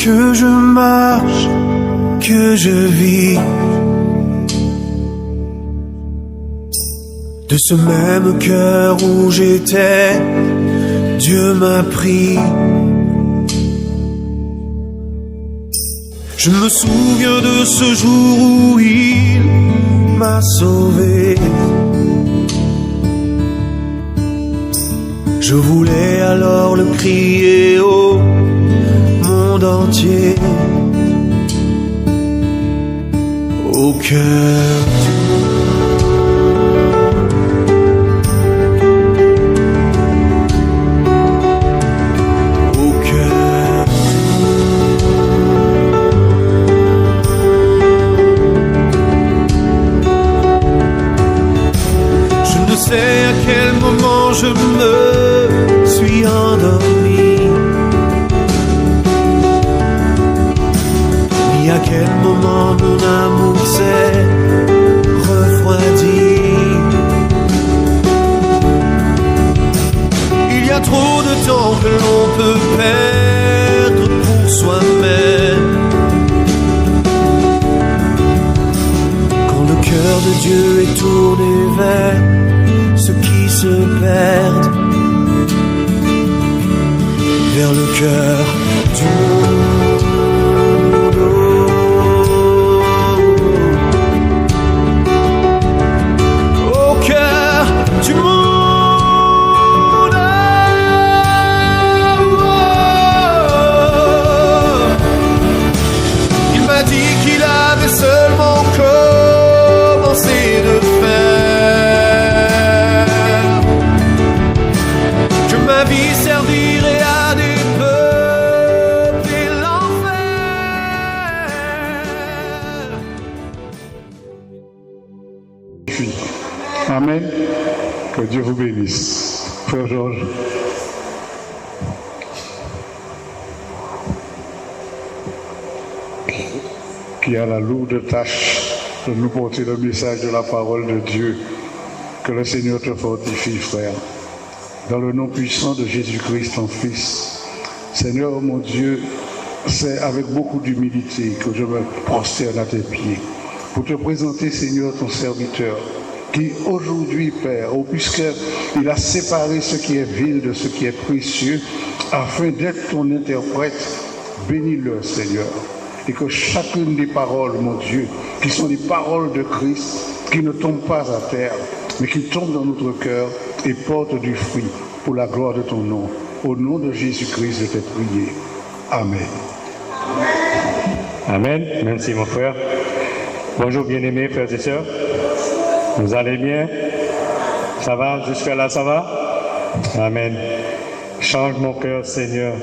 Que je marche, que je vis de ce même cœur où j'étais, Dieu m'a pris. Je me souviens de ce jour où il m'a sauvé. Je voulais alors le crier au monde entier, au cœur du à quel moment je me suis endormi, ni à quel moment mon amour s'est refroidi. Il y a trop de temps que l'on peut perdre pour soi-même, quand le cœur de Dieu est tourné vers ceux qui se perdent, vers le cœur du monde. Au cœur du monde. Il m'a dit qu'il avait seulement commencé de faire, ma vie servirait à des peuples et l'enfer. Amen. Que Dieu vous bénisse. Frère Georges. Qui a la lourde tâche de nous porter le message de la parole de Dieu. Que le Seigneur te fortifie, frère. Dans le nom puissant de Jésus-Christ, ton Fils. Seigneur, mon Dieu, c'est avec beaucoup d'humilité que je me prosterne à tes pieds pour te présenter, Seigneur, ton serviteur, qui aujourd'hui, Père, puisqu'il a séparé ce qui est vil de ce qui est précieux, afin d'être ton interprète, bénis-le, Seigneur. Et que chacune des paroles, mon Dieu, qui sont les paroles de Christ, qui ne tombent pas à terre, mais qui tombent dans notre cœur et portent du fruit pour la gloire de ton nom. Au nom de Jésus-Christ, je t'ai prié. Amen. Amen. Merci, mon frère. Bonjour, bien-aimés frères et sœurs. Vous allez bien? Ça va? Jusqu'à là, ça va? Amen. Change mon cœur, Seigneur.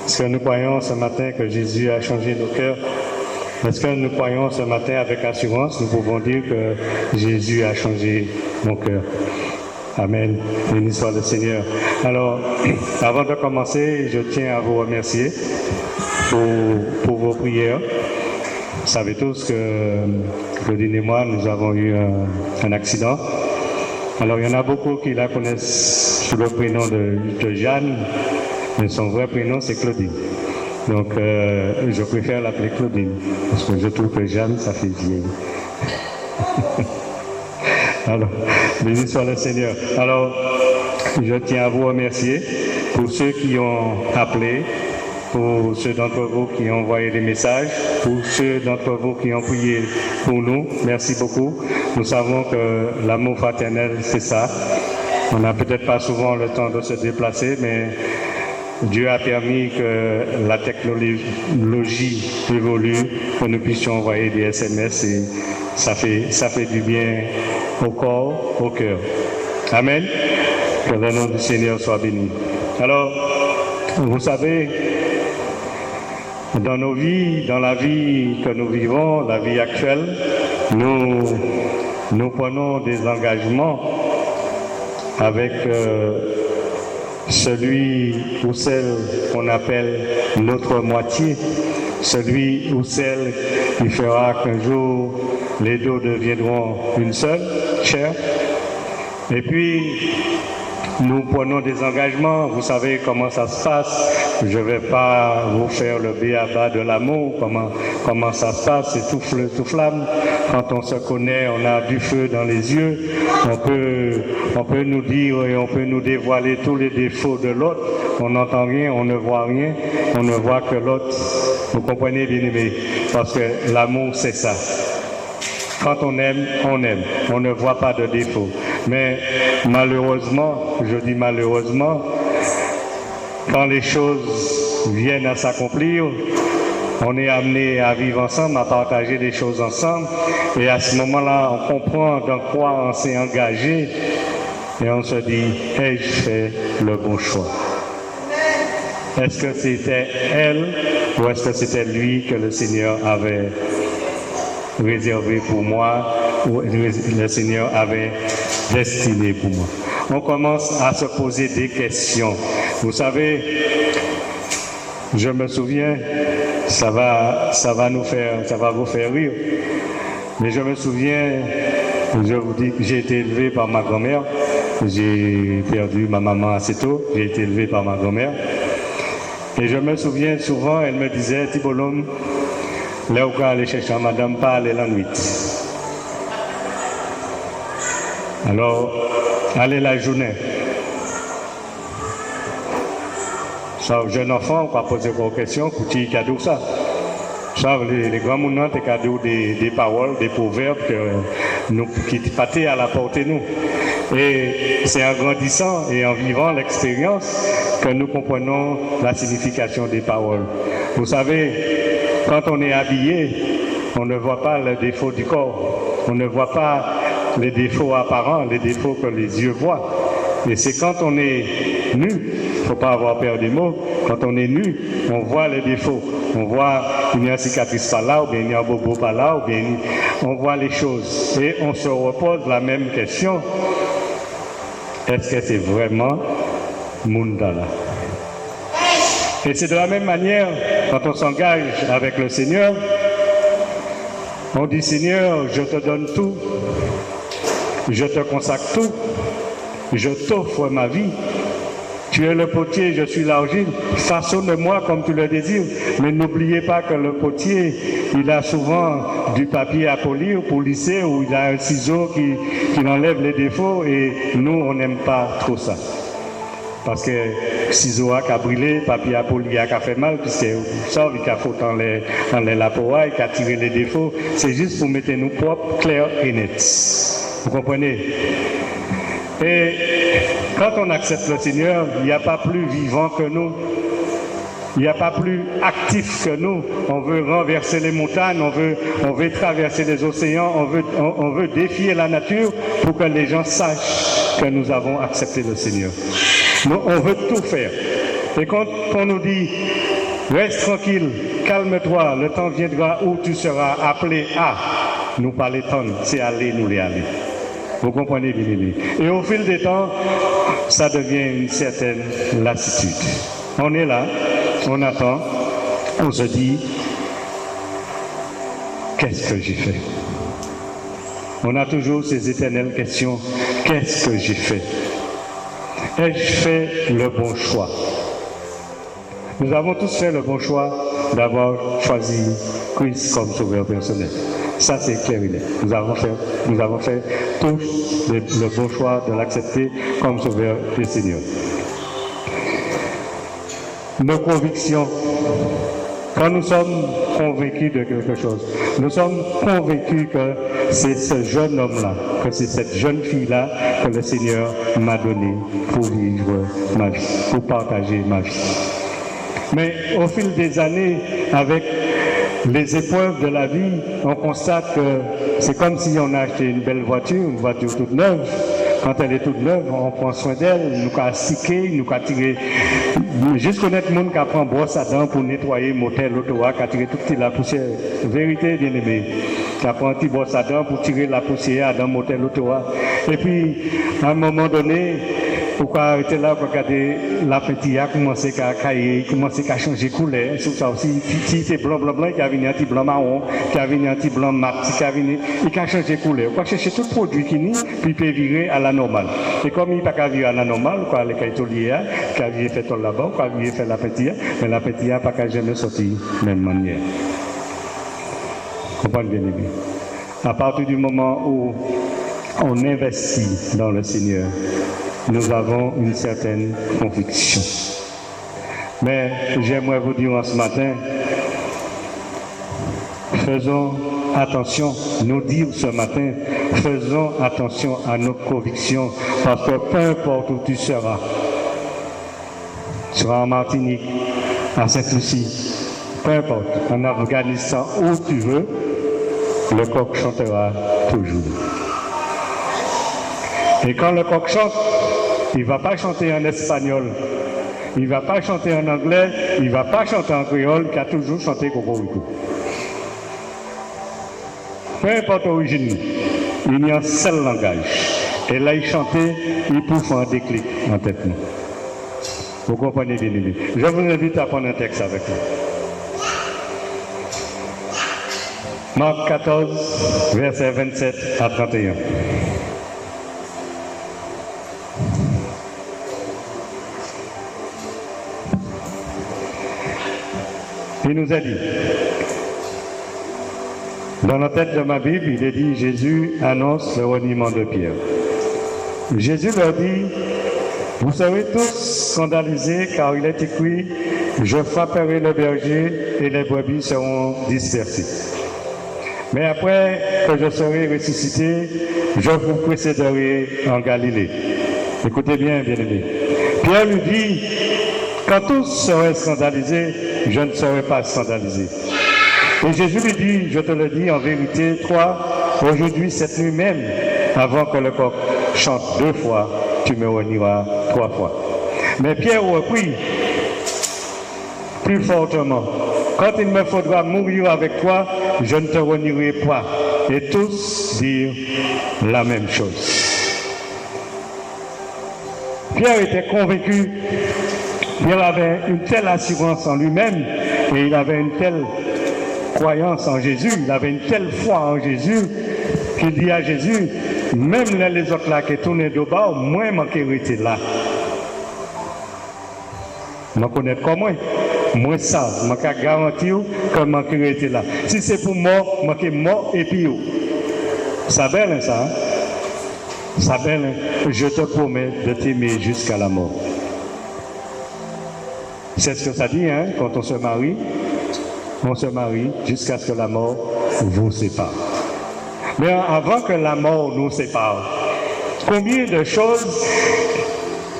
Est-ce que nous croyons ce matin que Jésus a changé nos cœurs? Est-ce que nous croyons ce matin avec assurance, nous pouvons dire que Jésus a changé mon cœur? Amen. Béni soit le Seigneur. Alors, avant de commencer, je tiens à vous remercier pour vos prières. Vous savez tous que Claudine et moi, nous avons eu un accident. Alors, il y en a beaucoup qui la connaissent sous le prénom de Jeanne, mais son vrai prénom, c'est Claudine. Donc, je préfère l'appeler Claudine, parce que je trouve que Jeanne, ça fait vieille. Alors, béni soit le Seigneur. Alors, je tiens à vous remercier pour ceux qui ont appelé, pour ceux d'entre vous qui ont envoyé des messages, pour ceux d'entre vous qui ont prié pour nous. Merci beaucoup. Nous savons que l'amour fraternel, c'est ça. On n'a peut-être pas souvent le temps de se déplacer, mais Dieu a permis que la technologie évolue, que nous puissions envoyer des SMS et ça fait du bien au corps, au cœur. Amen. Que le nom du Seigneur soit béni. Alors, vous savez, dans nos vies, dans la vie que nous vivons, la vie actuelle, nous prenons des engagements avec celui ou celle qu'on appelle notre moitié, celui ou celle qui fera qu'un jour les deux deviendront une seule chair. Et puis, nous prenons des engagements, vous savez comment ça se passe, je ne vais pas vous faire le b.a.-ba de l'amour, comment ça se passe, c'est tout feu, tout flamme. Quand on se connaît, on a du feu dans les yeux, on peut nous dire et on peut nous dévoiler tous les défauts de l'autre. On n'entend rien, on ne voit rien, on ne voit que l'autre. Vous comprenez, bien-aimés? Parce que l'amour, c'est ça. Quand on aime, on ne voit pas de défaut. Mais malheureusement, je dis malheureusement, quand les choses viennent à s'accomplir, on est amené à vivre ensemble, à partager des choses ensemble. Et à ce moment-là, on comprend dans quoi on s'est engagé et on se dit, ai-je fait le bon choix? Est-ce que c'était elle ou est-ce que c'était lui que le Seigneur avait réservé pour moi ou le Seigneur avait destiné pour moi? On commence à se poser des questions. Vous savez, je me souviens, ça va vous faire rire, mais je me souviens, je vous dis que j'ai été élevé par ma grand-mère. J'ai perdu ma maman assez tôt, j'ai été élevé par ma grand-mère. Et je me souviens souvent, elle me disait, Tibolom, là où on aller chercher madame, pas aller la nuit. Alors, allez la journée. Ça, jeune enfant, on va poser vos questions, petit cadeau ça. Ça, les grands mounants, c'est cadeau des paroles, des proverbes qui pâtaient à la portée de nous. Et c'est en grandissant et en vivant l'expérience que nous comprenons la signification des paroles. Vous savez, quand on est habillé, on ne voit pas le défaut du corps. On ne voit pas les défauts apparents, les défauts que les yeux voient. Et c'est quand on est nu, il ne faut pas avoir peur des mots, quand on est nu, on voit les défauts. On voit une cicatrice par là, ou bien il y a un bobo par là, ou bien on voit les choses. Et on se repose la même question. Est-ce que c'est vraiment Mundala? Et c'est de la même manière, quand on s'engage avec le Seigneur, on dit, Seigneur, je te donne tout, je te consacre tout, je t'offre ma vie. Tu es le potier, je suis l'argile, façonne-moi comme tu le désires. Mais n'oubliez pas que le potier, il a souvent du papier à polir pour lisser, ou il a un ciseau qui enlève les défauts, et nous, on n'aime pas trop ça. Parce que ciseau a brûlé, papier à polir a fait mal, puisque ça, il a faut dans la poire, il a tiré les défauts. C'est juste pour mettre nous propres, clairs et nets. Vous comprenez? Et quand on accepte le Seigneur, il n'y a pas plus vivant que nous. Il n'y a pas plus actif que nous. On veut renverser les montagnes, on veut traverser les océans, on veut défier la nature pour que les gens sachent que nous avons accepté le Seigneur. Nous, on veut tout faire. Et quand on nous dit, reste tranquille, calme-toi, le temps viendra où tu seras appelé à nous parler tant, c'est aller, nous les aller. Vous comprenez, bien aimé. Et au fil des temps, ça devient une certaine lassitude. On est là, on attend, on se dit, qu'est-ce que j'ai fait? On a toujours ces éternelles questions, qu'est-ce que j'ai fait? Ai-je fait le bon choix? Nous avons tous fait le bon choix d'avoir choisi Christ comme sauveur personnel. Ça, c'est clair, il est. Nous avons fait tous le bon choix de l'accepter comme sauveur du Seigneur. Nos convictions, quand nous sommes convaincus de quelque chose, nous sommes convaincus que c'est ce jeune homme-là, que c'est cette jeune fille-là que le Seigneur m'a donné pour vivre ma vie, pour partager ma vie. Mais au fil des années, avec les épreuves de la vie, on constate que c'est comme si on a acheté une belle voiture, une voiture toute neuve. Quand elle est toute neuve, on prend soin d'elle, nous a stické, nous a tiré. Juste connaître le monde qui prend brosse à dents pour nettoyer le moteur, l'auto, qui a tiré toute la poussière. Vérité, bien aimé. Qui prend un petit brosse à dents pour tirer la poussière dans le moteur, l'auto. Et puis, à un moment donné, Pourquoi arrêter là pour regarder la petite a commencé à cailler, commencer à changer de couleur. Sur ça aussi, si c'est blanc, qui a venu un petit blanc marron, qui a venu un petit blanc mat, qui a venu, il a changé de couleur. On va chercher tout produit qui n'est, puis il peut virer à la normale. Et comme il n'a pas virer à la normale, quoi, les caïtoliers, qui a fait tout là-bas, qui a fait la petite, mais la petite n'a pas jamais sorti de même manière. Comprenez bien, bien. À partir du moment où on investit dans le Seigneur, nous avons une certaine conviction. Mais j'aimerais vous dire en ce matin, faisons attention, nous dire ce matin, faisons attention à nos convictions, parce que peu importe où tu seras en Martinique, à Sainte-Lucie, peu importe, en Afghanistan, où tu veux, le coq chantera toujours. Et quand le coq chante, il ne va pas chanter en espagnol, il ne va pas chanter en anglais, il ne va pas chanter en créole, qui a toujours chanté Cocorico. Peu importe l'origine, il y a un seul langage. Et là, il chantait, il pouvait faire un déclic en tête. Vous comprenez bien, bien. Je vous invite à prendre un texte avec nous. Marc 14, versets 27 à 31. Il nous a dit, dans la tête de ma Bible, il est dit, Jésus annonce le reniement de Pierre. Jésus leur dit, vous serez tous scandalisés car il est écrit, je frapperai le berger et les brebis seront dispersées. Mais après que je serai ressuscité, je vous précéderai en Galilée. Écoutez bien, bien-aimés. Pierre lui dit, quand tous seraient scandalisés, je ne serai pas scandalisé. Et Jésus lui dit, je te le dis en vérité, toi, aujourd'hui, cette nuit même, avant que le coq chante 2 fois, tu me renieras 3 fois. Mais Pierre reprit plus fortement, quand il me faudra mourir avec toi, je ne te renierai pas. Et tous dirent la même chose. Pierre était convaincu. Il avait une telle assurance en lui-même et il avait une telle croyance en Jésus, il avait une telle foi en Jésus qu'il dit à Jésus, même les autres là qui tournaient de bas, moi, je suis là. Je connais comment. Moi, ça, je peux garantir que je suis là. Si c'est pour moi, je suis mort et puis ça belle, ça. Ça belle, je te promets de t'aimer jusqu'à la mort. C'est ce que ça dit, hein, quand on se marie jusqu'à ce que la mort vous sépare. Mais avant que la mort nous sépare, combien de choses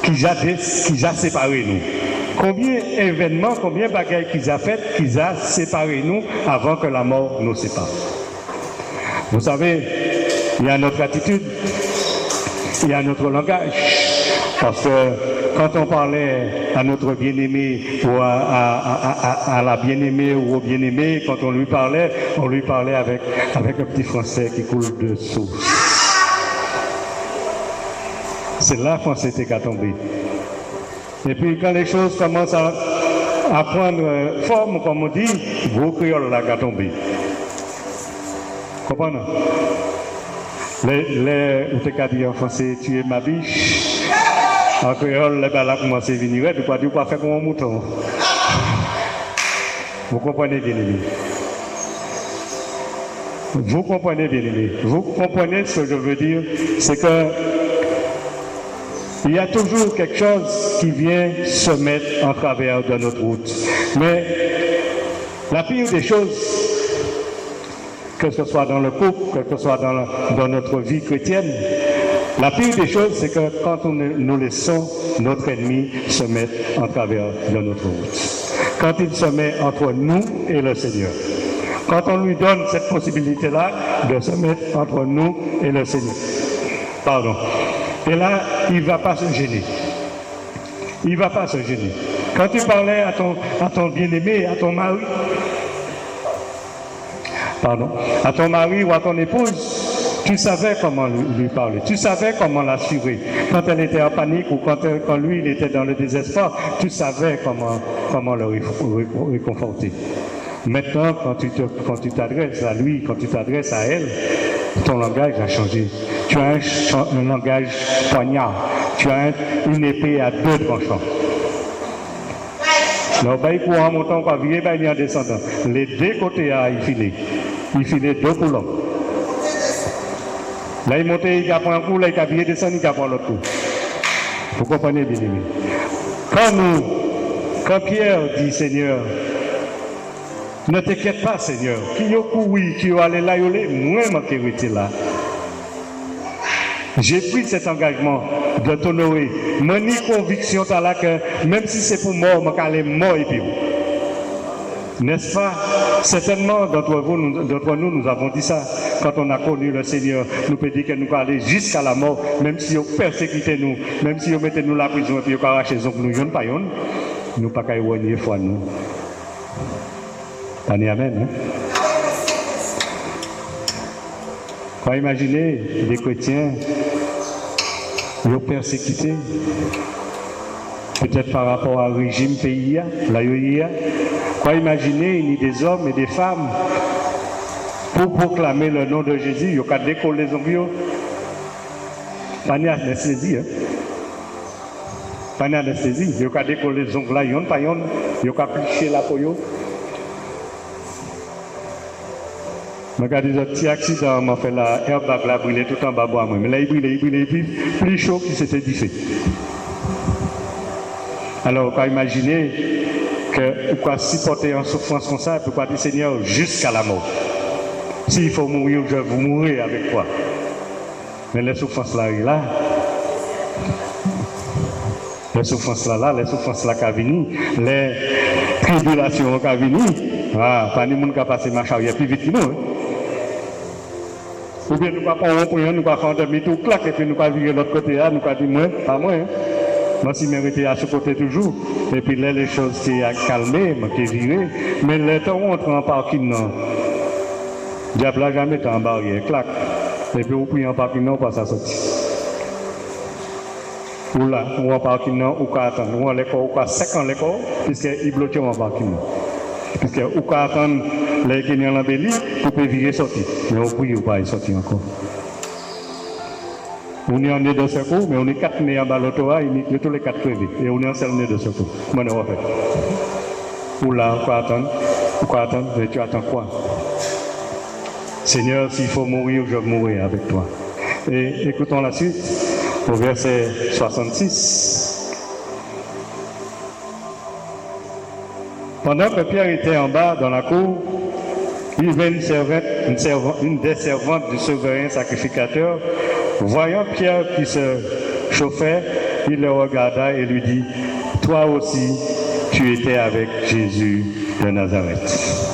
qui a séparé nous? Combien d'événements, combien de bagailles qu'ils a fait, qu'ils a séparé nous avant que la mort nous sépare? Vous savez, il y a notre attitude, il y a notre langage, parce que quand on parlait à notre bien-aimé ou à la bien-aimée ou au bien-aimé, quand on lui parlait avec un petit français qui coule de source. C'est là qu'on s'était qu'à tomber. Et puis quand les choses commencent à prendre forme, comme on dit, gros créole là qu'à tomber. Comprenez? Ou t'es qu'à dire en français, tu es ma biche. En créole, les balles ont commencé à venir, tu peux faire comme un mouton. Vous comprenez bien, aimé? Vous comprenez bien, aimé? Vous comprenez ce que je veux dire? C'est que il y a toujours quelque chose qui vient se mettre en travers de notre route. Mais la pire des choses, que ce soit dans le couple, que ce soit dans notre vie chrétienne, la pire des choses, c'est que quand nous laissons notre ennemi se mettre en travers de notre route. Quand il se met entre nous et le Seigneur. Quand on lui donne cette possibilité-là de se mettre entre nous et le Seigneur. Pardon. Et là, il ne va pas se gêner. Il ne va pas se gêner. Quand tu parlais à ton bien-aimé, à ton mari, à ton mari ou à ton épouse, Tu savais comment lui parler. Tu savais comment l'assurer. Quand elle était en panique ou quand lui, il était dans le désespoir, tu savais comment le réconforter. Maintenant, quand tu t'adresses à lui, quand tu t'adresses à elle, ton langage a changé. Tu as un langage poignard. Tu as une épée à deux tranchants. Alors, pour un montant, on va virer, il y a un descendant. Les deux côtés, il filait deux pour l'homme. Là, il monte, il a pris un coup, là, il a viré descendre, il a pris l'autre coup. Vous comprenez bien, aimé. Quand Pierre dit, Seigneur, ne t'inquiète pas, Seigneur, qui est couru, qui est allé là, moi, je suis là. J'ai pris cet engagement de t'honorer. Mon conviction là que même si c'est pour mort, je vais aller mort et puis. N'est-ce pas? Certainement, d'entre nous, nous avons dit ça. Quand on a connu le Seigneur, nous pouvons dire que nous allons aller jusqu'à la mort, même si vous persécutez nous, même si vous mettez nous la prison et puis vous arrachez les ongles, nous ne pas nous pas qu'à éloigner foi nous. Amen. Quand imaginez des chrétiens, ils ont persécuté, peut-être par rapport au régime pays, là, quand imaginez, il y a des hommes et des femmes, pour proclamer le nom de Jésus, ils ont qu'à décoller les ongles. Pas d'anesthésie, Pas d'anesthésie. Ils ont qu'à décoller les ongles là, ils ont qu'à plicher la peau. Regarde des petits accidents, m'a fait la airbag là brûler tout en bas bois moi. Mais là il brûlait plus chaud qu'il s'était dit fait. Alors, on peut imaginer que pour supporter une souffrance comme ça, pour dire Seigneur jusqu'à la mort. S'il faut mourir, je vais mourir avec toi. Mais les souffrances là, les souffrances là, les souffrances là qui viennent, les tribulations qui viennent, pas de monde qui a passé ma charrière plus vite que nous. Ou bien nous ne pouvons pas nous faire un demi-tour, clac, et puis nous ne pouvons pas virer de l'autre côté, nous ne pouvons pas dire moi, pas moi. Moi, si je m'étais à ce côté toujours, et puis là, les choses s'est calmées, je suis viré, mais le temps où on entre en parking, non. Le diable n'a jamais été en barrière, clac. Et puis, on prie en parking, non, pas ça sortir. Ou là, ou en parking, non, ou qu'à attendre, ou en l'école, ou qu'à 5 ans l'école, puisqu'il bloque en parking. Puisque ou qu'à attendre les Kenyans l'embellis, pour pouvoir virer sortir. Mais on prie ou pas, il sortir encore. On est en nez de secours, mais on est 4 nez en bas l'autorat, il y a tous les 4 crevés. Et on est en seul nez de secours. Moi, on va faire. Ou là, on peut attendre, mais tu attends quoi? Seigneur, s'il faut mourir, je vais mourir avec toi. Et écoutons la suite, au verset 66. Pendant que Pierre était en bas dans la cour, il vint une des servantes du souverain sacrificateur. Voyant Pierre qui se chauffait, il le regarda et lui dit, « Toi aussi, tu étais avec Jésus de Nazareth. »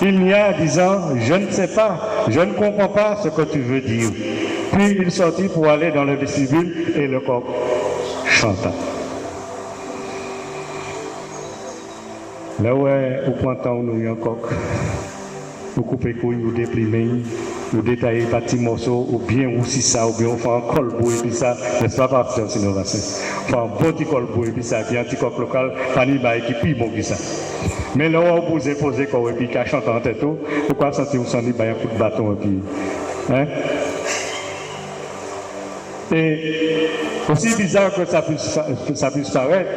Il nia disant, « Je ne sais pas, je ne comprends pas ce que tu veux dire. » Puis il sortit pour aller dans le vestibule et le coq chanta. Là où on prend le temps, nous y a un coq. Vous coupez couilles, vous déplimez, vous détaillez par petits morceaux, ou bien aussi ça, ou bien on fait un colbou et puis ça, n'est-ce pas pasteur Sinovacin? On fait un bon petit colbou et puis ça, puis un petit coq local, pas ni bail qui plus bon que ça. Mais là où vous posez quoi, et puis qu'à chanter en tête, pourquoi sentir vous sentir un coup de bâton et puis. Hein? Et aussi bizarre que ça puisse paraître,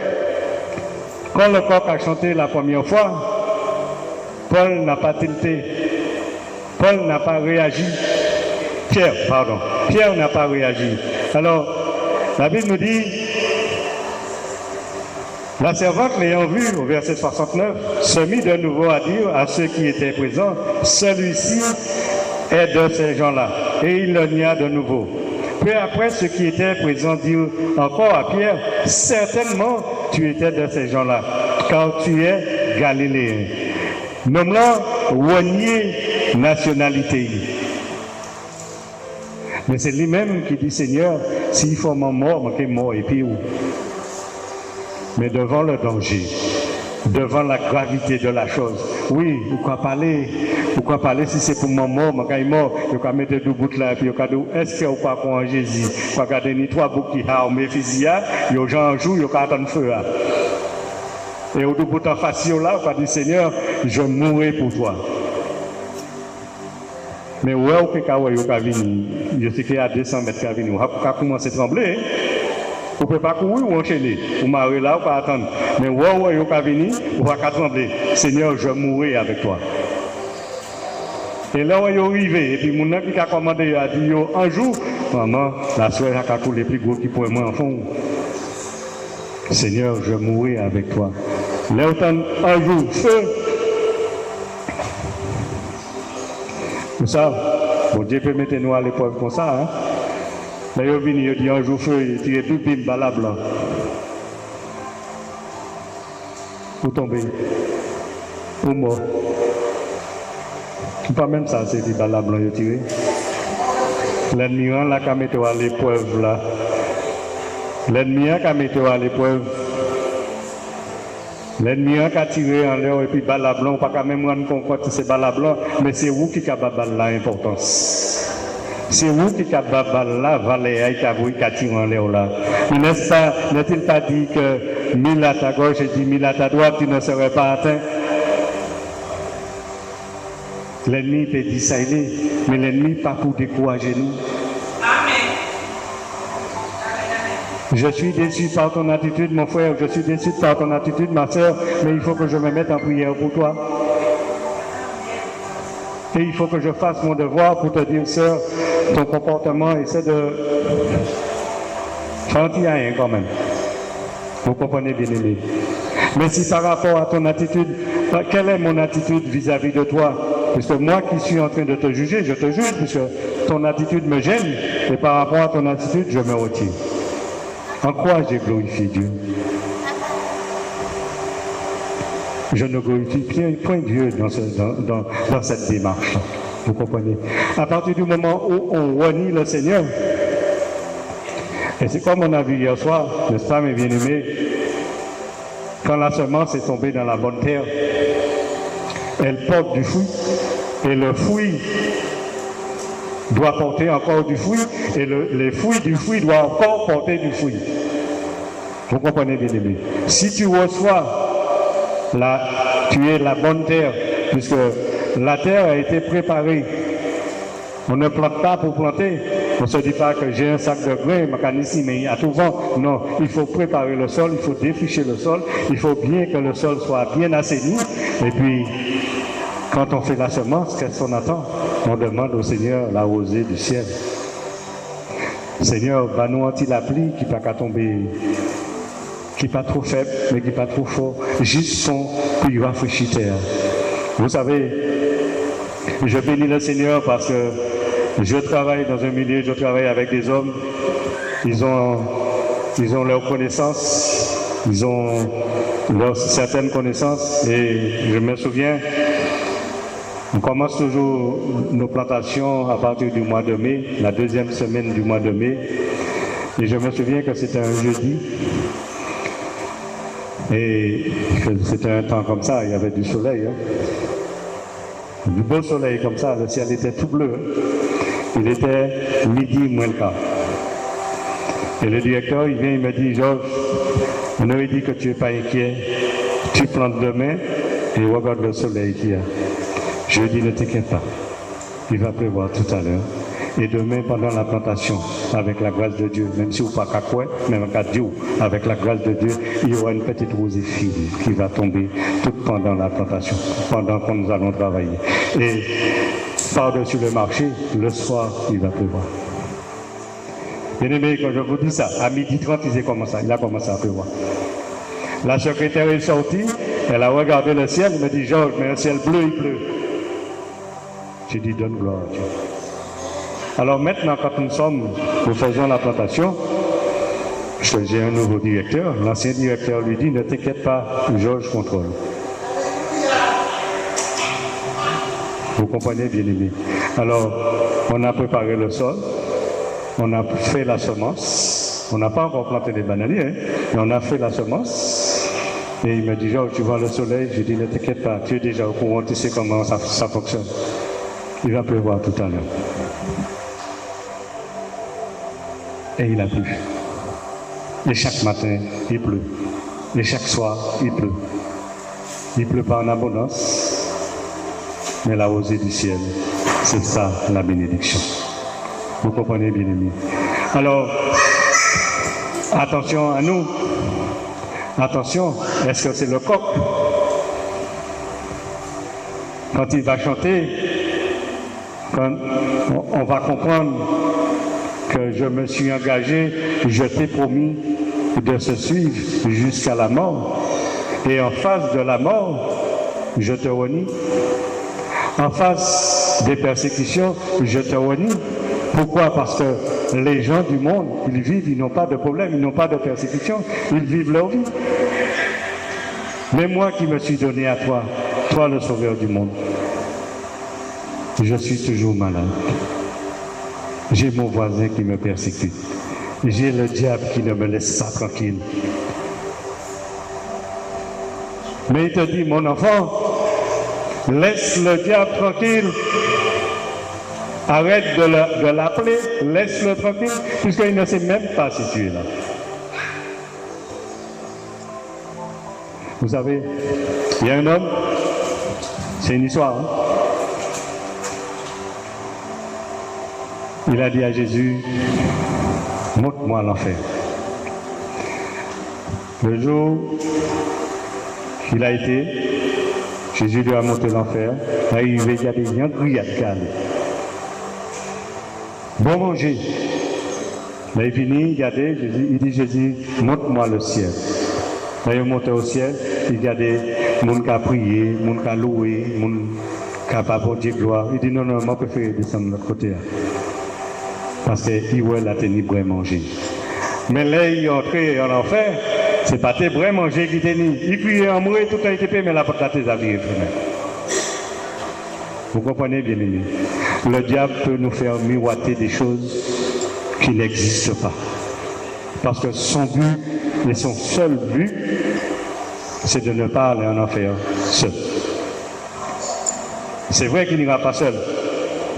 quand le coq a chanté la première fois, Paul n'a pas tilté. Paul n'a pas réagi. Pierre n'a pas réagi. Alors, la Bible nous dit, la servante l'ayant vu, au verset 69, se mit de nouveau à dire à ceux qui étaient présents, celui-ci est de ces gens-là. Et il le nia de nouveau. Puis après, ceux qui étaient présents dirent encore à Pierre, certainement tu étais de ces gens-là, car tu es galiléen. Nomme-là, renier nationalité. Mais c'est lui-même qui dit, Seigneur, s'il faut m'en mort, je mort et puis où? Mais devant le danger, devant la gravité de la chose, oui, vous pouvez parler, Pourquoi parler si c'est pour maman, quand il est mort, il a mettre deux bouts là, et puis il a dit, est-ce qu'il y a pas en Jésus? Il a gardé trois bouts qui ont mes fusils, il y a gens en jour, il y a attendre feu. Et au bout de facile là, il a dit, Seigneur, je mourrai pour toi. Mais où est-ce que vous avez venu? Je sais qu'il y a 200 mètres qui sont venus. Vous avez commencé à trembler. Vous ne pouvez pas courir ou enchaîner. Vous m'avez là, vous pouvez attendre. Mais où est-ce que vous avez venu? Vous avez trembler. Seigneur, je mourrai avec toi. Et là où il est arrivé, et puis mon ami qui a commandé a dit, un jour, maman, la soeur a coulé plus gros qui pourrait moi en fond. Seigneur, je mourrai avec toi. Là où un jour, feu. Vous savez, bon Dieu peut mettre nous à l'épreuve comme ça. Hein? Là, il est venu, il dit un jour feu, il tire tout bim, bala blanc. Vous tombez. Vous mort. Pas même ça, c'est des bala blanc, il tiré. L'ennemi là, qui met à l'épreuve là. L'ennemi qui met à l'épreuve. L'ennemi a tiré en l'air et puis balle blanc, pas quand même rendre compte que c'est balle blanc, mais c'est vous qui avez l'importance. C'est vous qui avez la valeur qui a tiré en l'air là. N'est-il pas dit que 1000 à ta gauche et 10 000 à ta droite, tu ne serais pas atteint? L'ennemi peut discerner, mais l'ennemi pas pour décourager nous. Je suis déçu par ton attitude, mon frère, je suis déçu par ton attitude, ma soeur, mais il faut que je me mette en prière pour toi. Et il faut que je fasse mon devoir pour te dire, sœur, ton comportement, essaie de faire un petit rien quand même. Vous comprenez, bien aimé. Mais si par rapport à ton attitude, quelle est mon attitude vis-à-vis de toi? Puisque moi qui suis en train de te juger, je te juge, puisque ton attitude me gêne, et par rapport à ton attitude, je me retire. En quoi j'ai glorifié Dieu? Je ne glorifie point Dieu dans cette démarche. Vous comprenez? À partir du moment où on renie le Seigneur, et c'est comme on a vu hier soir, n'est-ce pas, mes bien-aimés, quand la semence est tombée dans la bonne terre, elle porte du fruit, et le fruit doit porter encore du fruit, et les fruits du fruit doivent encore porter du fruit. Vous comprenez, bien aimé? Si tu reçois, tu es la bonne terre, puisque la terre a été préparée. On ne plante pas pour planter. On ne se dit pas que j'ai un sac de grains, ici, mais il y a tout vent. Non, il faut préparer le sol, il faut défricher le sol, il faut bien que le sol soit bien assaini. Et puis, quand on fait la semence, qu'est-ce qu'on attend? On demande au Seigneur la rosée du ciel. Seigneur, va nous anti la pluie qui pas qu'à tomber, qui pas trop faible, mais qui pas trop fort, juste son puis rafraîchir terre. Vous savez, je bénis le Seigneur parce que je travaille dans un milieu, je travaille avec des hommes, ils ont leurs connaissances, ils ont certaines connaissances, et je me souviens, on commence toujours nos plantations à partir du mois de mai, la deuxième semaine du mois de mai. Et je me souviens que c'était un jeudi. Et c'était un temps comme ça, il y avait du soleil. Hein. Du beau soleil comme ça, le ciel était tout bleu. Il était midi moins le quart. Et le directeur, il vient, il me dit, Georges, on avait dit que tu n'es pas inquiet. Tu plantes demain et regarde le soleil qu'il y a. Je lui dis, ne t'inquiète pas, il va pleuvoir tout à l'heure. Et demain, pendant la plantation, avec la grâce de Dieu, même si vous pas qu'à quoi, même qu'à Dieu, avec la grâce de Dieu, il y aura une petite rosée fine qui va tomber tout pendant la plantation, pendant que nous allons travailler. Et par-dessus le marché, le soir, il va pleuvoir. Bien aimé, quand je vous dis ça, à 12h30, il a commencé à pleuvoir. La secrétaire est sortie, elle a regardé le ciel, elle me dit, Georges, mais le ciel bleu, il pleut. J'ai dit, donne gloire à Dieu. Alors maintenant, quand nous faisons la plantation, j'ai un nouveau directeur. L'ancien directeur lui dit, ne t'inquiète pas, Georges contrôle. Vous comprenez, bien aimé. Alors, on a préparé le sol, on a fait la semence. On n'a pas encore planté des bananiers, hein, mais on a fait la semence. Et il me dit, Georges, tu vois le soleil? Je dis, ne t'inquiète pas, tu es déjà au courant, tu sais comment ça fonctionne. Il va pleuvoir tout à l'heure. Et il a plu. Et chaque matin, il pleut. Et chaque soir, il pleut. Il ne pleut pas en abondance, mais la rosée du ciel, c'est ça la bénédiction. Vous comprenez, bien aimé? Alors, attention à nous. Attention, est-ce que c'est le coq? Quand il va chanter, quand on va comprendre que je me suis engagé, je t'ai promis de se suivre jusqu'à la mort. Et en face de la mort, je te renie. En face des persécutions, je te renie. Pourquoi? Parce que les gens du monde, ils vivent, ils n'ont pas de problème, ils n'ont pas de persécution, ils vivent leur vie. Mais moi qui me suis donné à toi, toi le sauveur du monde, je suis toujours malade. J'ai mon voisin qui me persécute. J'ai le diable qui ne me laisse pas tranquille. Mais il te dit, mon enfant, laisse le diable tranquille. Arrête de l'appeler, laisse-le tranquille, puisqu'il ne sait même pas si tu es là. Vous savez, il y a un homme, c'est une histoire, hein? Il a dit à Jésus, montre-moi l'enfer. Le jour qu'il a été, Jésus lui a montré l'enfer. Arrivé, il y a des gens grillades calmes. Bon manger. Là, il finit, regardez, il dit Jésus, montre-moi le ciel. Là, il monte au ciel, il regardait, monde qui a prié, monde qui a loué, monde qui a pas porté gloire. Il dit non, non, moi, je préfère descendre de l'autre côté. Parce qu'il voit la tenue pour manger. Mais là, il est entré en enfer, c'est pas tes vrais manger qui tenue. Il criait en mourir, tout a été fait, mais la porte à tes avis. Vous comprenez, bien aimé? Le diable peut nous faire miroiter des choses qui n'existent pas. Parce que son but, et son seul but, c'est de ne pas aller en enfer seul. C'est vrai qu'il n'ira pas seul,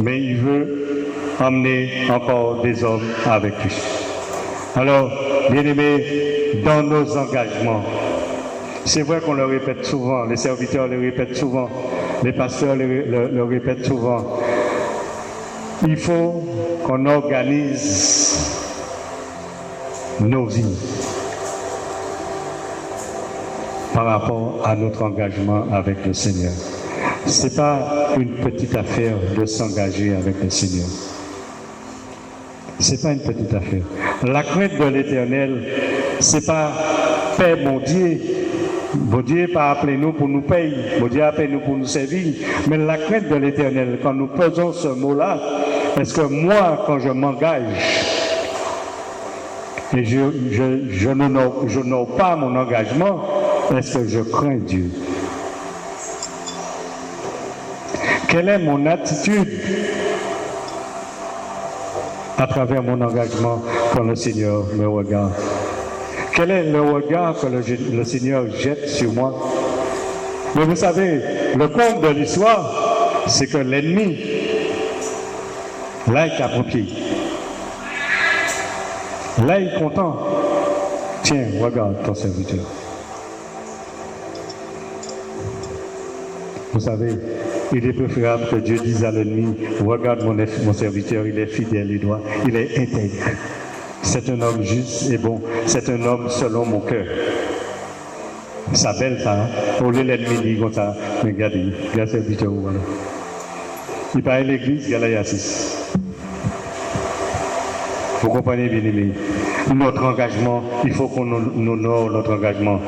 mais il veut emmener encore des hommes avec lui. Alors, bien aimés, dans nos engagements, c'est vrai qu'on le répète souvent, les serviteurs le répètent souvent, les pasteurs le répètent souvent. Il faut qu'on organise nos vies par rapport à notre engagement avec le Seigneur. Ce n'est pas une petite affaire de s'engager avec le Seigneur. Ce n'est pas une petite affaire. La crainte de l'Éternel, ce n'est pas Père mon Dieu. Bon Dieu n'a pas appelé nous pour nous payer, bon Dieu a appelé nous pour nous servir. Mais la crainte de l'Éternel, quand nous posons ce mot-là, est-ce que moi, quand je m'engage, et je n'honore pas mon engagement, est-ce que je crains Dieu? Quelle est mon attitude à travers mon engagement quand le Seigneur me regarde? Quel est le regard que le Seigneur jette sur moi? Mais vous savez, le compte de l'histoire, c'est que l'ennemi, là, il tape au pied. Là, il est content. Tiens, regarde ton serviteur. Vous savez, il est préférable que Dieu dise à l'ennemi, regarde mon serviteur, il est fidèle, il est intègre. C'est un homme juste et bon. C'est un homme selon mon cœur. Ça belle ça. Hein? Au lieu l'ennemi dit comme ça. Mais regardez, regarde ce serviteur. Voilà. Il parle à l'église, il y a là assis. Vous comprenez, bien aimé? Notre engagement, il faut qu'on honore notre engagement.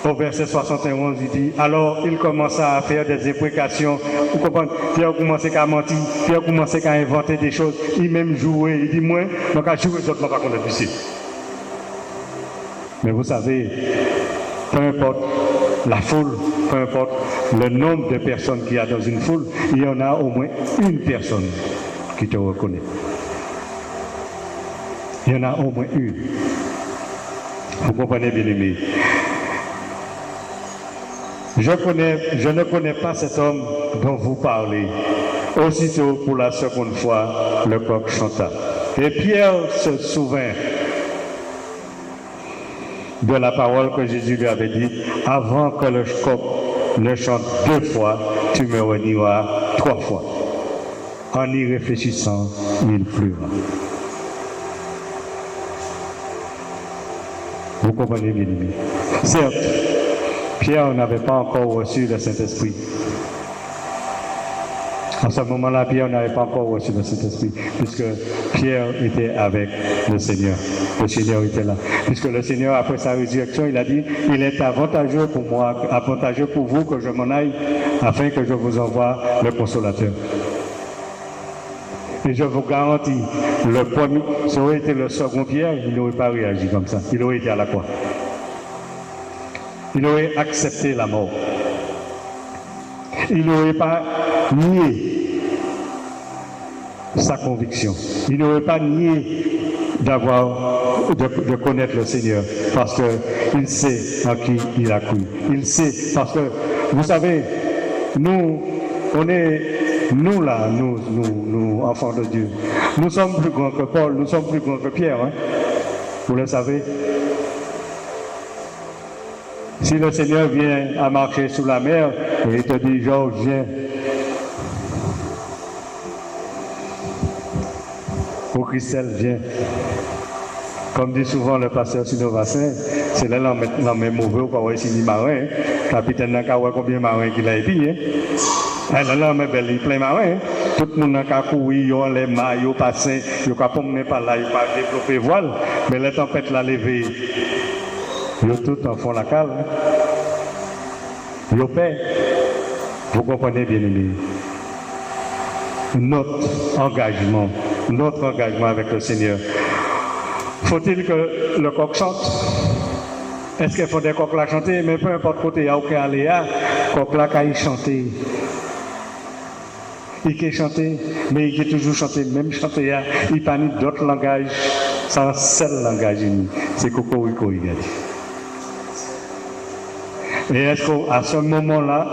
Au verset 71, il dit, alors il commença à faire des imprécations. Vous comprenez? Pierre commençait à mentir, Pierre commençait à inventer des choses. Il même jouait, il dit, moi, donc à jouer, je ne vais pas qu'on est ici. Mais vous savez, peu importe la foule, peu importe le nombre de personnes qu'il y a dans une foule, il y en a au moins une personne qui te reconnaît. Il y en a au moins une. Vous comprenez, bien aimé? Je ne connais pas cet homme dont vous parlez. Aussitôt, pour la seconde fois, le coq chanta. Et Pierre se souvint de la parole que Jésus lui avait dit, avant que le coq ne chante 2 fois, tu me renieras 3 fois. En y réfléchissant, il pleura. Vous comprenez bien, aimé. Certes, Pierre n'avait pas encore reçu le Saint-Esprit. En ce moment-là, Pierre n'avait pas encore reçu le Saint-Esprit, puisque Pierre était avec le Seigneur. Le Seigneur était là. Puisque le Seigneur, après sa résurrection, il a dit, il est avantageux pour moi, avantageux pour vous que je m'en aille, afin que je vous envoie le Consolateur. Et je vous garantis, le premier, ça aurait été le second Pierre, il n'aurait pas réagi comme ça. Il aurait été à la croix. Il aurait accepté la mort. Il n'aurait pas nié sa conviction. Il n'aurait pas nié de connaître le Seigneur, parce qu'il sait en qui il a cru. Il sait, parce que, vous savez, nous, enfants de Dieu, nous sommes plus grands que Paul, nous sommes plus grands que Pierre. Hein? Vous le savez. Si le Seigneur vient à marcher sous la mer, et il te dit, Georges, viens. Ou Christelle, viens. Comme dit souvent le pasteur Sino Vassin, c'est là l'en met mauvais ou pas ici ni marin. Capitaine n'a qu'à voir combien de marins qu'il a épié. Là, là, mais belle, il plein marin. Tout le monde n'a qu'à courir, ils ont les maillots passés, ils n'ont qu'à promener par là, ils n'ont pas développer voile. Mais la tempête l'a levé. Ils ont tout en font la cale. Ils ont paix. Vous comprenez, bien aimé. Notre engagement avec le Seigneur. Faut-il que le coq chante? Est-ce qu'il faut des coqs là chanter? Mais peu importe côté, il y a aucun aléa, coq là qu'il chanter. Il peut chanter, mais il peut toujours chanter, même chanter, il pas ni d'autres langages, sans seul langage uni. C'est Cocorico, il a dit. Et est-ce qu'à ce moment-là,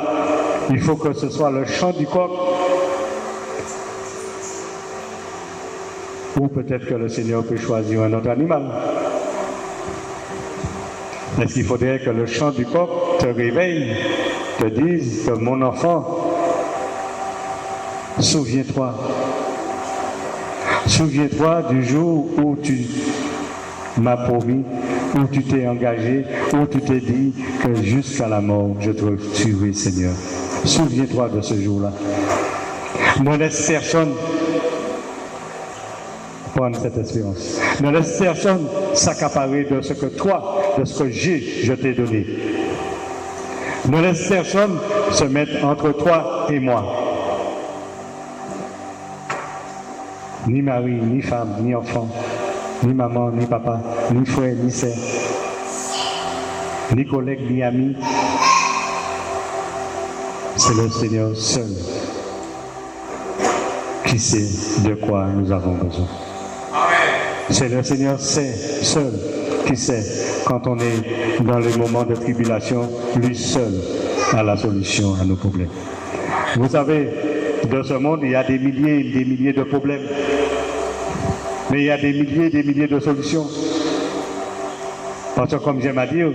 il faut que ce soit le chant du coq? Ou peut-être que le Seigneur peut choisir un autre animal? Est-ce qu'il faudrait que le chant du coq te réveille, te dise que mon enfant, souviens-toi du jour où tu m'as promis, où tu t'es engagé, où tu t'es dit que jusqu'à la mort, je te suivrai, Seigneur. Souviens-toi de ce jour-là. Ne laisse personne prendre cette espérance. Ne laisse personne s'accaparer de ce que toi, de ce que je t'ai donné. Ne laisse personne se mettre entre toi et moi. Ni mari, ni femme, ni enfant, ni maman, ni papa, ni frère, ni sœur, ni collègue, ni ami. C'est le Seigneur seul qui sait de quoi nous avons besoin. C'est le Seigneur seul qui sait, quand on est dans les moments de tribulation, lui seul a la solution à nos problèmes. Vous savez, dans ce monde, il y a des milliers de problèmes. Mais il y a des milliers de solutions. Parce que comme j'aime à dire,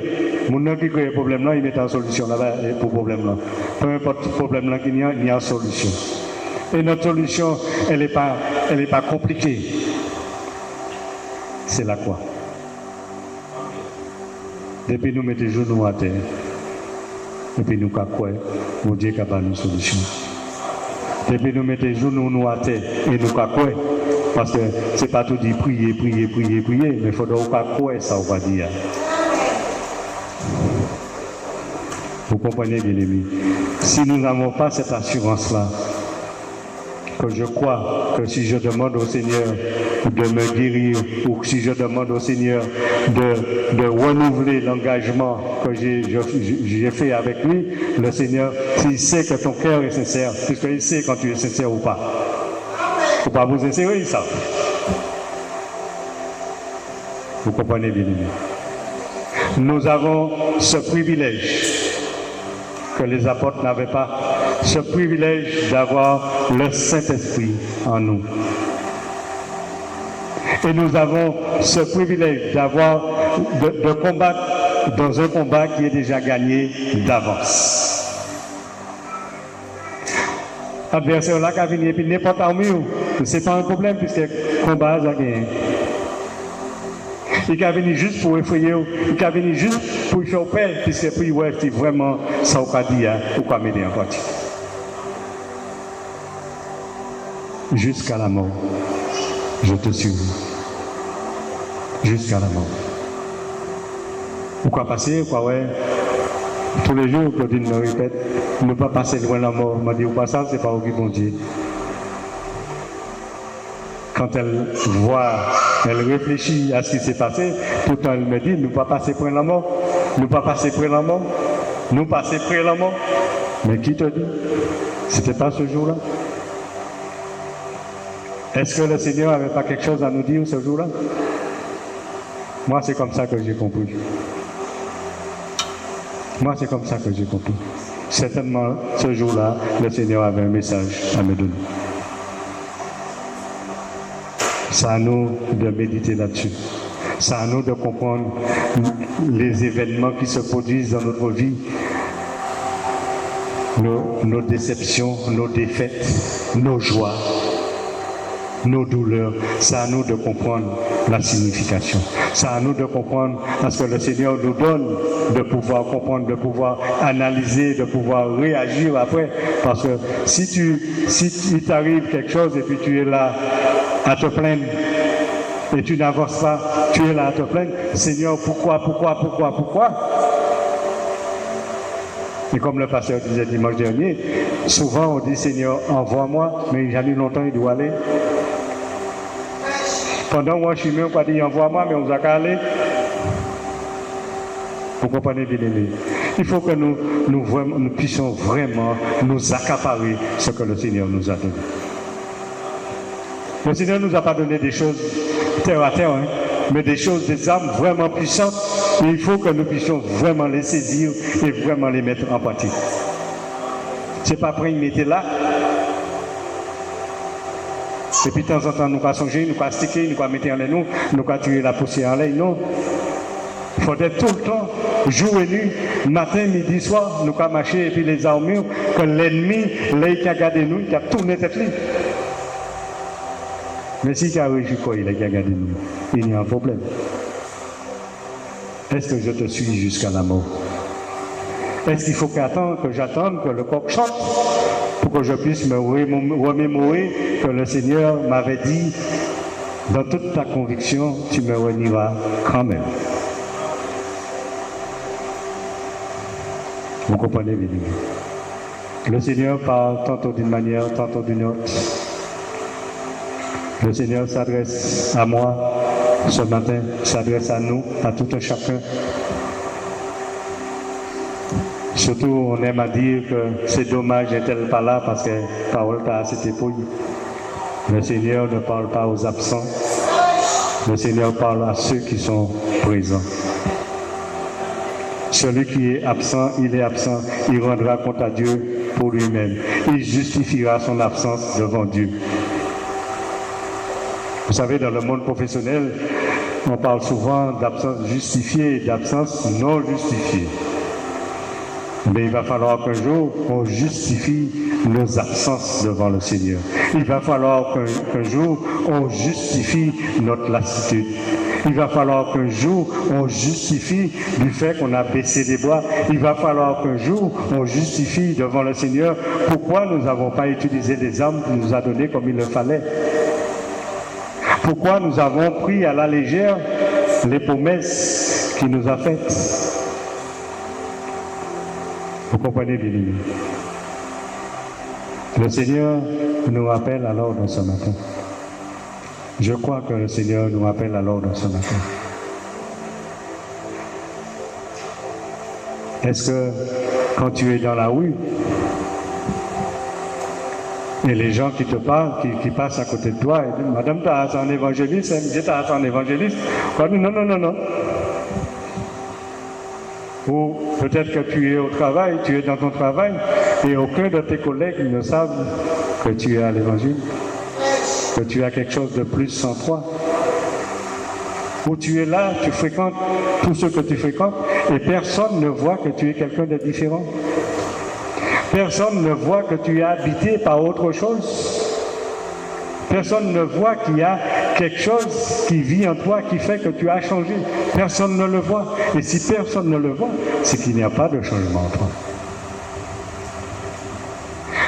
mon nom qui crée le problème là, il met en solution là-bas pour le problème là. Peu importe le problème là qu'il y a, il y a une solution. Et notre solution, elle n'est pas compliquée. C'est la quoi? Depuis nous mettons les genoux à terre. Et puis nous quoi? Mon Dieu qui a pas une solution. Depuis nous mettons les genoux à terre et nous quoi? Parce que ce n'est pas tout dit prier, mais il faudra pas quoi ça on va dire. Vous comprenez bien aimé. Si nous n'avons pas cette assurance-là, que je crois que si je demande au Seigneur de me guérir ou si je demande au Seigneur de renouveler l'engagement que j'ai fait avec lui, le Seigneur, s'il sait que ton cœur est sincère, puisqu'il sait quand tu es sincère ou pas. Il ne faut pas vous insérer ça. Vous comprenez bien. Nous avons ce privilège que les apôtres n'avaient pas ce privilège d'avoir le Saint-Esprit en nous. Et nous avons ce privilège de combattre dans un combat qui est déjà gagné d'avance. Adversaire là qui a venu et puis n'importe où, c'est pas un problème puisque le combat a gagné. Il est venu juste pour effrayer, il est venu juste pour faire peur, puisque puis ouais, c'est vraiment ça qu'on dit ou qu'on m'aider en partie. Jusqu'à la mort, je te suis. Jusqu'à la mort. Pourquoi passer, quoi ouais? Tous les jours, Claudine me répète, ne pas passer loin de la mort. Elle m'a dit, ou pas ça, c'est pas où qu'ils vont dire. Quand elle voit, elle réfléchit à ce qui s'est passé, tout le temps elle me dit, nous pas passer près de la mort, nous pas passer près de la mort, nous passer près de la mort. Mais qui te dit? C'était pas ce jour-là. Est-ce que le Seigneur n'avait pas quelque chose à nous dire ce jour-là? Moi, c'est comme ça que j'ai compris. Moi, c'est comme ça que j'ai compris. Certainement, ce jour-là, le Seigneur avait un message à me donner. C'est à nous de méditer là-dessus. C'est à nous de comprendre les événements qui se produisent dans notre vie, nos déceptions, nos défaites, nos joies, nos douleurs. C'est à nous de comprendre la signification. C'est à nous de comprendre parce que le Seigneur nous donne de pouvoir comprendre, de pouvoir analyser, de pouvoir réagir après. Parce que si il t'arrive quelque chose et puis tu es là à te plaindre et tu n'avances pas, tu es là à te plaindre, Seigneur, pourquoi? Et comme le pasteur disait dimanche dernier, souvent on dit Seigneur, envoie-moi, mais il y a eu longtemps il doit aller. Pendant moi je suis même pas dit envoie-moi, mais on va aller. Vous comprenez bien aimé? Il faut que nous puissions vraiment nous accaparer ce que le Seigneur nous a donné. Le Seigneur ne nous a pas donné des choses terre à terre, hein, mais des choses, des armes vraiment puissantes. Et il faut que nous puissions vraiment les saisir et vraiment les mettre en pratique. Ce n'est pas après, il mettait là. Et puis de temps en temps, nous allons songer, nous allons sticker, nous allons mettre en l'air, nous allons tuer la poussière en l'air. Non. Il faudrait tout le temps, jour et nuit, matin, midi, soir, nous allons marcher et puis les armures, que l'ennemi, là, qui a gardé nous, qui a tourné tête libre. Mais si tu as réussi quoi, il a gardé nous, il y a un problème. Est-ce que je te suis jusqu'à la mort? Est-ce qu'il faut que j'attende que le coq chante pour que je puisse me remémorer que le Seigneur m'avait dit, dans toute ta conviction, tu me renieras quand même. Vous comprenez, bien? Le Seigneur parle tantôt d'une manière, tantôt d'une autre. Le Seigneur s'adresse à moi ce matin, s'adresse à nous, à tout un chacun. Surtout, on aime à dire que c'est dommage n'est-elle pas là parce que parole t'a assez dépouillée. Le Seigneur ne parle pas aux absents. Le Seigneur parle à ceux qui sont présents. Celui qui est absent, il est absent. Il rendra compte à Dieu pour lui-même. Il justifiera son absence devant Dieu. Vous savez, dans le monde professionnel, on parle souvent d'absence justifiée et d'absence non justifiée. Mais il va falloir qu'un jour, on justifie nos absences devant le Seigneur. Il va falloir qu'un jour, on justifie notre lassitude. Il va falloir qu'un jour, on justifie du fait qu'on a baissé les bras. Il va falloir qu'un jour, on justifie devant le Seigneur pourquoi nous n'avons pas utilisé les armes qu'il nous a données comme il le fallait. Pourquoi nous avons pris à la légère les promesses qu'il nous a faites. Vous comprenez bien? Le Seigneur nous rappelle alors dans ce matin. Je crois que le Seigneur nous rappelle alors dans ce matin. Est-ce que quand tu es dans la rue, et les gens qui te parlent, qui passent à côté de toi, et disent, Madame, t'as un évangéliste, t'as un évangéliste. On dit, non. Ou peut-être que tu es au travail, tu es dans ton travail, et aucun de tes collègues ne savent que tu es à l'évangile, que tu as quelque chose de plus en toi. Ou tu es là, tu fréquentes tous ceux que tu fréquentes, et personne ne voit que tu es quelqu'un de différent. Personne ne voit que tu es habité par autre chose. Personne ne voit qu'il y a quelque chose qui vit en toi qui fait que tu as changé. Personne ne le voit. Et si personne ne le voit, c'est qu'il n'y a pas de changement en toi.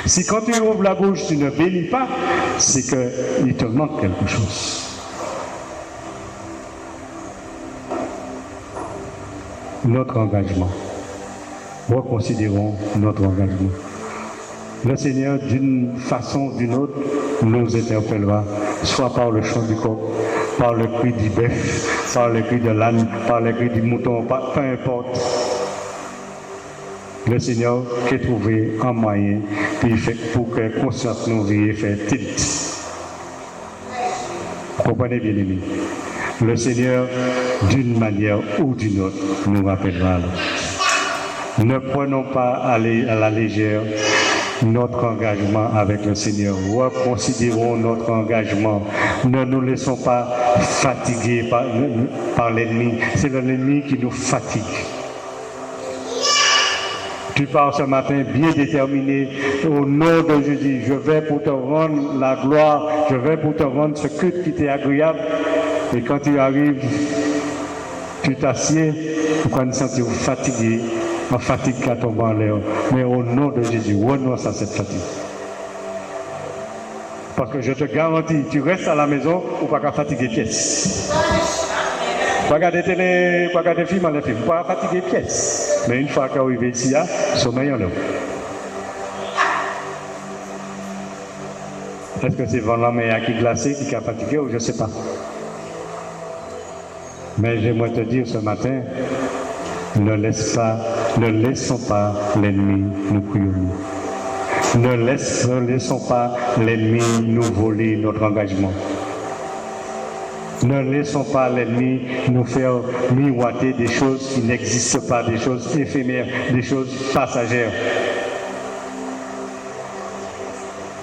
Si quand tu ouvres la bouche, tu ne bénis pas, c'est qu'il te manque quelque chose. Notre engagement. Reconsidérons notre engagement. Le Seigneur, d'une façon ou d'une autre, nous interpellera, soit par le chant du coq, par le cri du bœuf, par le cri de l'âne, par le cri du mouton, peu importe. Le Seigneur qui est trouvé un moyen pour que conscience nous vienne faire tilt. Comprenez bien, aimés. Le Seigneur, d'une manière ou d'une autre, nous rappellera. Ne prenons pas à la légère notre engagement avec le Seigneur. Reconsidérons notre engagement. Ne nous laissons pas fatiguer par l'ennemi. C'est l'ennemi qui nous fatigue. Tu pars ce matin bien déterminé au nom de Jésus. Je vais pour te rendre la gloire. Je vais pour te rendre ce culte qui t'est agréable. Et quand tu arrives, tu t'assieds pour qu'on se sente fatigué. Ma fatigue qui a tombé en l'air. Mais au nom de Jésus, renonce à cette fatigue. Parce que je te garantis, tu restes à la maison ou pas qu'à fatiguer pièce. Pas regarder télé, pas regarder film, les films, pas fatiguer pièce. Mais une fois qu'on arrive ici, sommeil en l'air. Est-ce que c'est vraiment meilleur qui glacé, qui a fatigué ou je ne sais pas. Mais j'aimerais te dire ce matin, ne laissons pas l'ennemi nous prioriser. Ne laissons pas l'ennemi nous voler notre engagement. Ne laissons pas l'ennemi nous faire miroiter des choses qui n'existent pas, des choses éphémères, des choses passagères.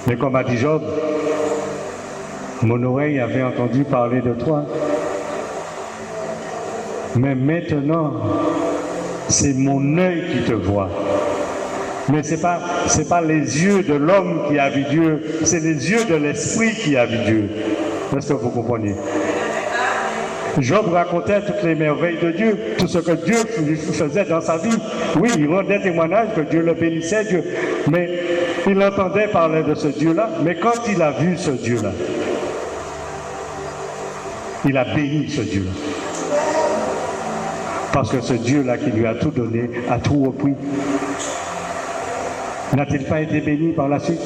Mais comme a dit Job, mon oreille avait entendu parler de toi. Mais maintenant, c'est mon œil qui te voit. Mais ce n'est pas les yeux de l'homme qui a vu Dieu, c'est les yeux de l'esprit qui a vu Dieu. Est-ce que vous comprenez? Job racontait toutes les merveilles de Dieu, tout ce que Dieu faisait dans sa vie. Oui, il rendait témoignage que Dieu le bénissait, Dieu. Mais il entendait parler de ce Dieu-là. Mais quand il a vu ce Dieu-là, il a béni ce Dieu-là. Parce que ce Dieu-là qui lui a tout donné, a tout repris. N'a-t-il pas été béni par la suite?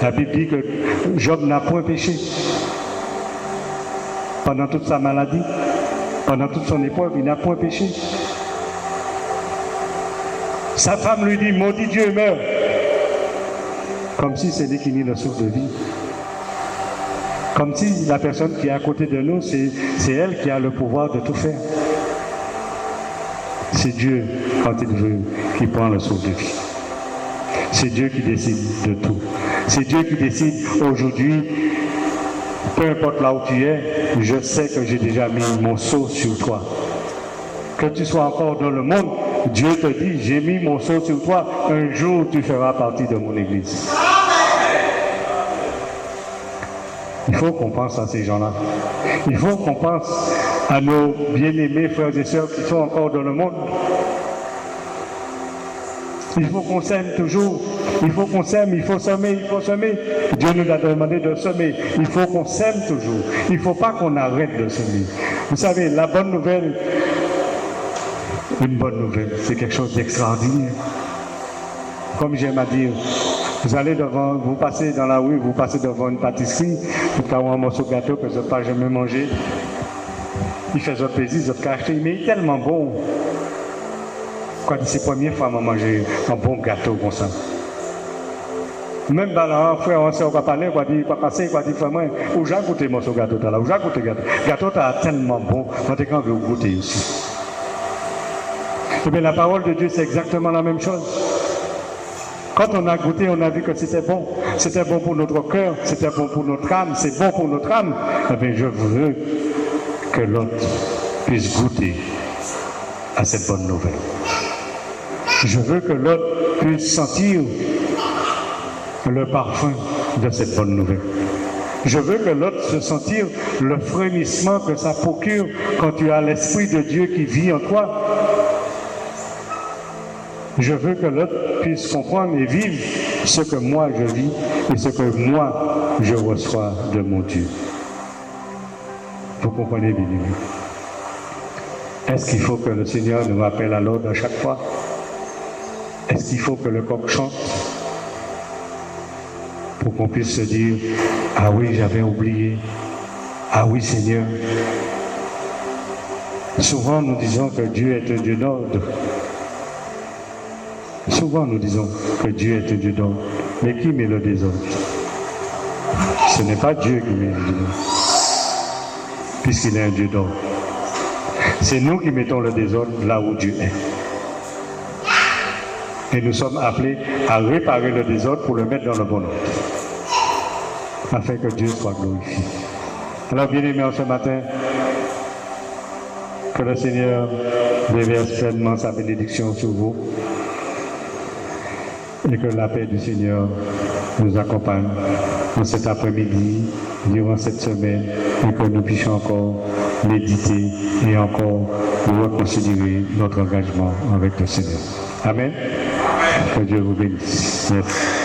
La Bible dit que Job n'a point péché. Pendant toute sa maladie, pendant toute son épreuve, il n'a point péché. Sa femme lui dit, maudit Dieu, meurt. Comme si c'est lui qui nie le souffle de vie. Comme si la personne qui est à côté de nous, c'est elle qui a le pouvoir de tout faire. C'est Dieu, quand il veut, qui prend le souffle de vie. C'est Dieu qui décide de tout. C'est Dieu qui décide aujourd'hui, peu importe là où tu es, je sais que j'ai déjà mis mon sceau sur toi. Que tu sois encore dans le monde, Dieu te dit, j'ai mis mon sceau sur toi, un jour tu feras partie de mon église. Il faut qu'on pense à ces gens-là. Il faut qu'on pense à nos bien-aimés frères et sœurs qui sont encore dans le monde. Il faut qu'on sème toujours. Il faut qu'on sème, il faut semer, il faut semer. Dieu nous a demandé de semer. Il faut qu'on sème toujours. Il ne faut pas qu'on arrête de semer. Vous savez, la bonne nouvelle, une bonne nouvelle, c'est quelque chose d'extraordinaire. Comme j'aime à dire, vous passez dans la rue, vous passez devant une pâtisserie, vous avez un morceau de gâteau que vous n'avez pas jamais mangé. Il fait votre plaisir, vous avez acheté, mais il est tellement bon. Quand c'est la première fois que je mange un bon gâteau comme ça. Même dans un frère, on sait, on va parler, on va dire, on va passer, on va dire, frère, où j'ai goûté mon gâteau là, où j'ai goûté le gâteau. Le gâteau est tellement bon, on a envie de goûter aussi. Eh bien, la parole de Dieu, c'est exactement la même chose. Quand on a goûté, on a vu que c'était bon. C'était bon pour notre cœur, c'était bon pour notre âme, c'est bon pour notre âme. Eh bien, je veux que l'autre puisse goûter à cette bonne nouvelle. Je veux que l'autre puisse sentir le parfum de cette bonne nouvelle. Je veux que l'autre se sentir le frémissement que ça procure quand tu as l'Esprit de Dieu qui vit en toi. Je veux que l'autre puisse comprendre et vivre ce que moi je vis et ce que moi je reçois de mon Dieu. Vous comprenez bien? Est-ce qu'il faut que le Seigneur nous rappelle à l'ordre à chaque fois? Est-ce qu'il faut que le coq chante pour qu'on puisse se dire « Ah oui, j'avais oublié. Ah oui, Seigneur. » Souvent, nous disons que Dieu est un Dieu d'ordre. Souvent, nous disons que Dieu est un Dieu d'ordre. Mais qui met le désordre? Ce n'est pas Dieu qui met le désordre, puisqu'il est un Dieu d'ordre. C'est nous qui mettons le désordre là où Dieu est. Et nous sommes appelés à réparer le désordre pour le mettre dans le bon ordre, afin que Dieu soit glorifié. Alors, bien-aimés, ce matin, que le Seigneur déverse pleinement sa bénédiction sur vous et que la paix du Seigneur nous accompagne dans cet après-midi, durant cette semaine, et que nous puissions encore méditer et encore reconsidérer notre engagement avec le Seigneur. Amen. Que Dieu vous bénisse. Merci.